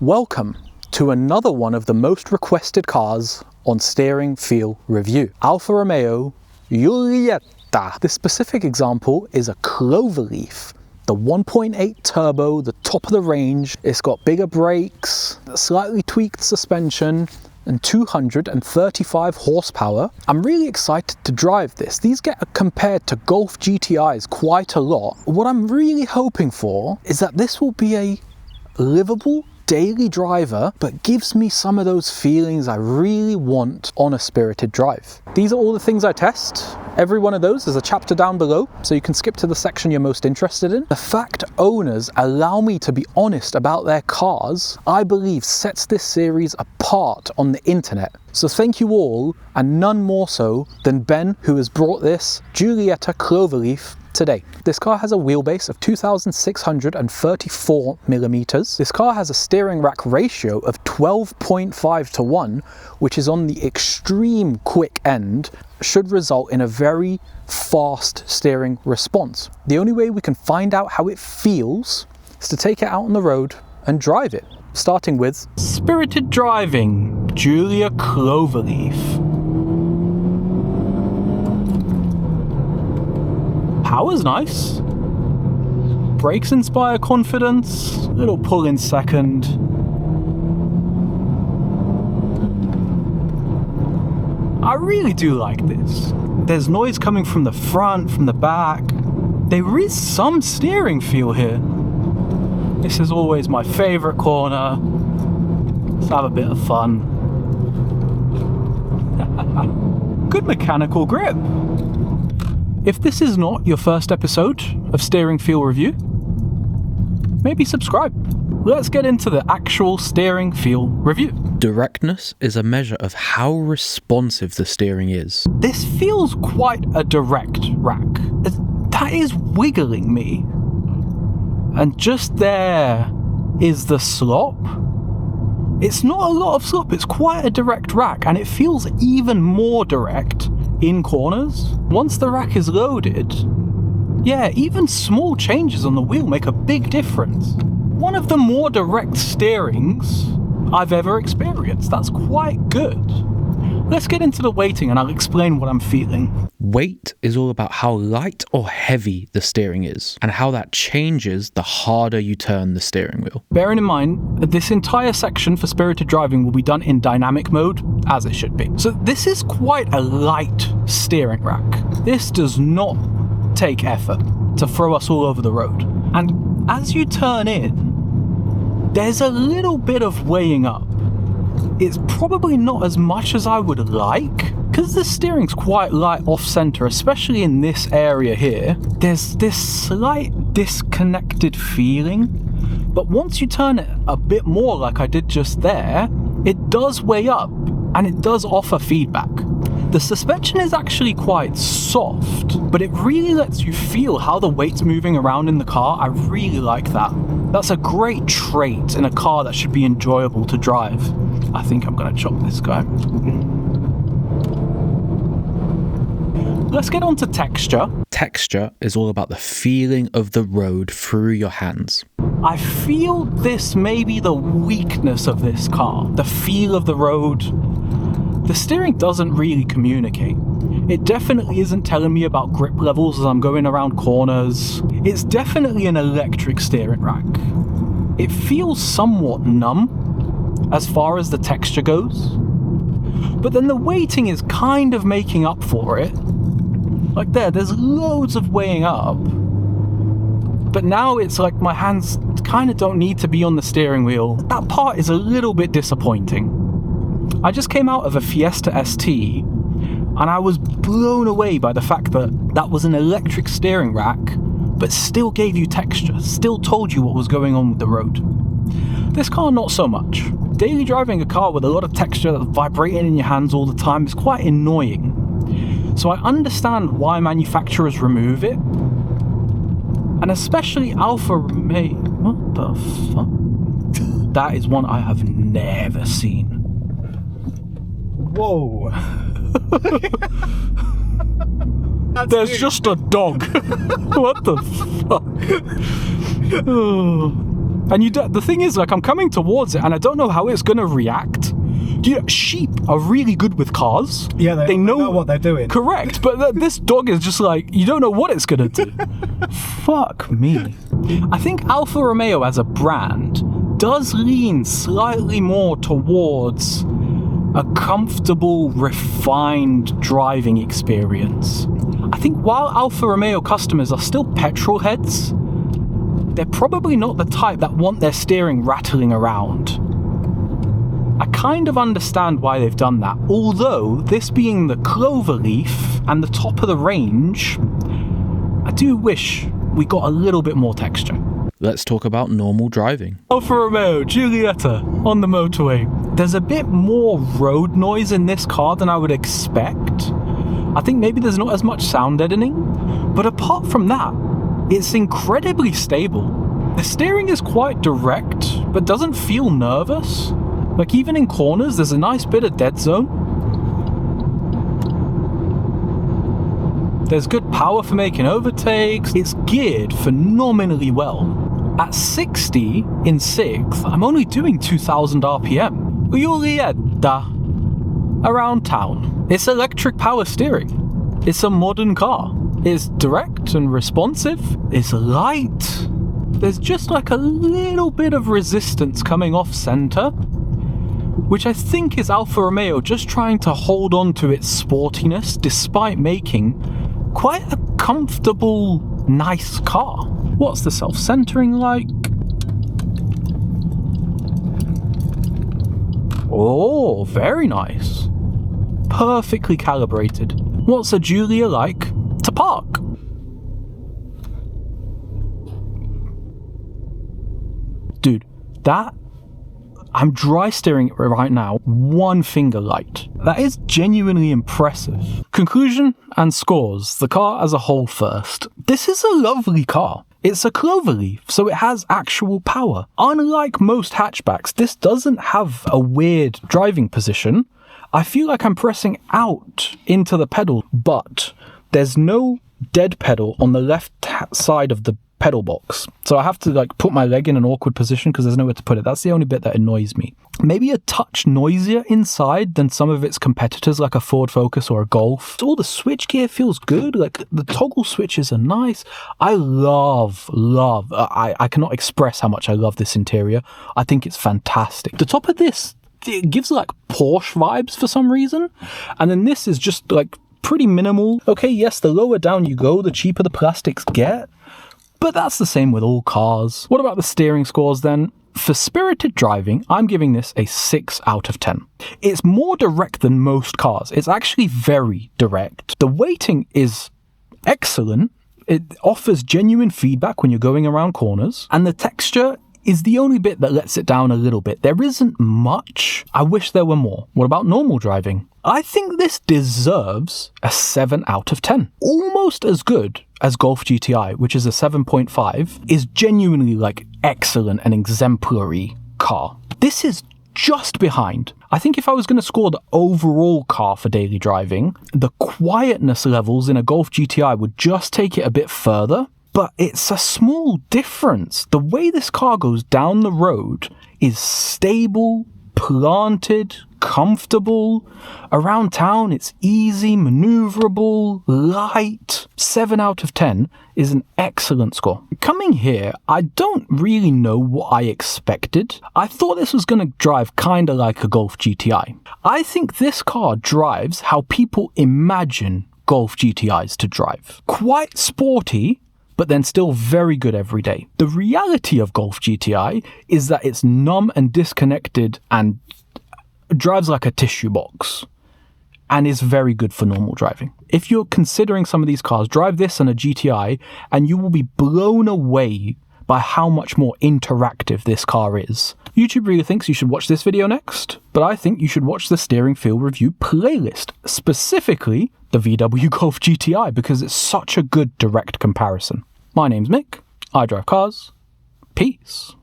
Welcome to another one of the most requested cars on Steering Feel Review. Alfa Romeo Giulietta. This specific example is a Cloverleaf. The 1.8 turbo, the top of the range. It's got bigger brakes, slightly tweaked suspension, and 235 horsepower. I'm really excited to drive this. These get compared to Golf GTIs quite a lot. What I'm really hoping for is that this will be a livable daily driver, but gives me some of those feelings I really want on a spirited drive. These are all the things I test. Every one of those is a chapter down below, so you can skip to the section you're most interested in. The fact owners allow me to be honest about their cars, I believe sets this series apart on the internet. So thank you all, and none more so than Ben, who has brought this Giulietta Cloverleaf today. This car has a wheelbase of 2,634 millimeters. This car has a steering rack ratio of 12.5 to 1, which is on the extreme quick end, should result in a very fast steering response. The only way we can find out how it feels is to take it out on the road and drive it, starting with Spirited Driving Giulietta Cloverleaf. Power's nice. Brakes inspire confidence. Little pull in second. I really do like this. There's noise coming from the front, from the back. There is some steering feel here. This is always my favorite corner. Let's have a bit of fun. Good mechanical grip. If this is not your first episode of Steering Feel Review, maybe subscribe. Let's get into the actual Steering Feel Review. Directness is a measure of how responsive the steering is. This feels quite a direct rack. That is wiggling me. And just there is the slop. It's not a lot of slop, it's quite a direct rack, and it feels even more direct in corners. Once the rack is loaded, yeah, even small changes on the wheel make a big difference. One of the more direct steerings I've ever experienced. That's quite good. Let's get into the weighting and I'll explain what I'm feeling. Weight is all about how light or heavy the steering is, and how that changes the harder you turn the steering wheel. Bearing in mind that this entire section for spirited driving will be done in dynamic mode, as it should be. So this is quite a light steering rack. This does not take effort to throw us all over the road. And as you turn in, there's a little bit of weighing up. It's probably not as much as I would like, because the steering's quite light off-center, especially in this area here. There's this slight disconnected feeling, but once you turn it a bit more like I did just there, it does weigh up, and it does offer feedback. The suspension is actually quite soft, but it really lets you feel how the weight's moving around in the car. I really like that. That's a great trait in a car that should be enjoyable to drive. I think I'm gonna chop this guy. Let's get on to texture. Texture is all about the feeling of the road through your hands. I feel this may be the weakness of this car, the feel of the road. The steering doesn't really communicate. It definitely isn't telling me about grip levels as I'm going around corners. It's definitely an electric steering rack. It feels somewhat numb as far as the texture goes, but then the weighting is kind of making up for it. Like there's loads of weighing up, but now it's like my hands kind of don't need to be on the steering wheel. That part is a little bit disappointing. I just came out of a Fiesta ST, and I was blown away by the fact that that was an electric steering rack, but still gave you texture, still told you what was going on with the road. This car, not so much. Daily driving a car with a lot of texture that's vibrating in your hands all the time is quite annoying. So I understand why manufacturers remove it, and especially Alfa Romeo. What the fuck? That is one I have never seen. Whoa. There's just a dog. What the fuck? Oh. And the thing is, like, I'm coming towards it and I don't know how it's going to react. Sheep are really good with cars. Yeah, they know what they're doing. Correct, but this dog is just like, you don't know what it's going to do. Fuck me. I think Alfa Romeo as a brand does lean slightly more towards a comfortable, refined driving experience. I think while Alfa Romeo customers are still petrol heads, they're probably not the type that want their steering rattling around. I kind of understand why they've done that, although this being the Cloverleaf and the top of the range, I do wish we got a little bit more texture. Let's talk about normal driving. Alfa Romeo Giulietta on the motorway. There's a bit more road noise in this car than I would expect. I think maybe there's not as much sound deadening, but apart from that, it's incredibly stable. The steering is quite direct, but doesn't feel nervous. Like, even in corners, there's a nice bit of dead zone. There's good power for making overtakes. It's geared phenomenally well. At 60 in 6th, I'm only doing 2,000 RPM. Giulietta. Around town. It's electric power steering. It's a modern car. It's direct and responsive. It's light. There's just like a little bit of resistance coming off center, which I think is Alfa Romeo just trying to hold on to its sportiness despite making quite a comfortable, nice car. What's the self-centering like? Oh, very nice. Perfectly calibrated. What's a Giulia like to park? Dude, I'm dry steering it right now, one finger light. That is genuinely impressive. Conclusion and scores, the car as a whole first. This is a lovely car. It's a Cloverleaf, so it has actual power. Unlike most hatchbacks, this doesn't have a weird driving position. I feel like I'm pressing out into the pedal, but there's no dead pedal on the left side of the pedal box. So I have to like put my leg in an awkward position because there's nowhere to put it. That's the only bit that annoys me. Maybe a touch noisier inside than some of its competitors like a Ford Focus or a Golf. All the switchgear feels good. Like the toggle switches are nice. I I cannot express how much I love this interior. I think it's fantastic. The top of this, it gives like Porsche vibes for some reason. And then this is just like pretty minimal. Okay, yes, the lower down you go, the cheaper the plastics get. But that's the same with all cars. What about the steering scores then? For spirited driving, I'm giving this a 6 out of 10. It's more direct than most cars. It's actually very direct. The weighting is excellent. It offers genuine feedback when you're going around corners. And the texture is the only bit that lets it down a little bit. There isn't much. I wish there were more. What about normal driving? I think this deserves a 7 out of 10. Almost as good as Golf GTI, which is a 7.5, is genuinely like excellent and exemplary car. This is just behind. I think if I was going to score the overall car for daily driving, the quietness levels in a Golf GTI would just take it a bit further. But it's a small difference. The way this car goes down the road is stable, planted, comfortable. Around town, it's easy, maneuverable, light. 7 out of 10 is an excellent score. Coming here, I don't really know what I expected. I thought this was going to drive kind of like a Golf GTI. I think this car drives how people imagine Golf GTIs to drive. Quite sporty, but then still very good every day. The reality of Golf GTI is that it's numb and disconnected and drives like a tissue box and is very good for normal driving. If you're considering some of these cars, drive this and a GTI and you will be blown away by how much more interactive this car is. YouTube really thinks you should watch this video next, but I think you should watch the steering feel review playlist, specifically the VW Golf GTI, because it's such a good direct comparison. My name's Mick, I drive cars, peace.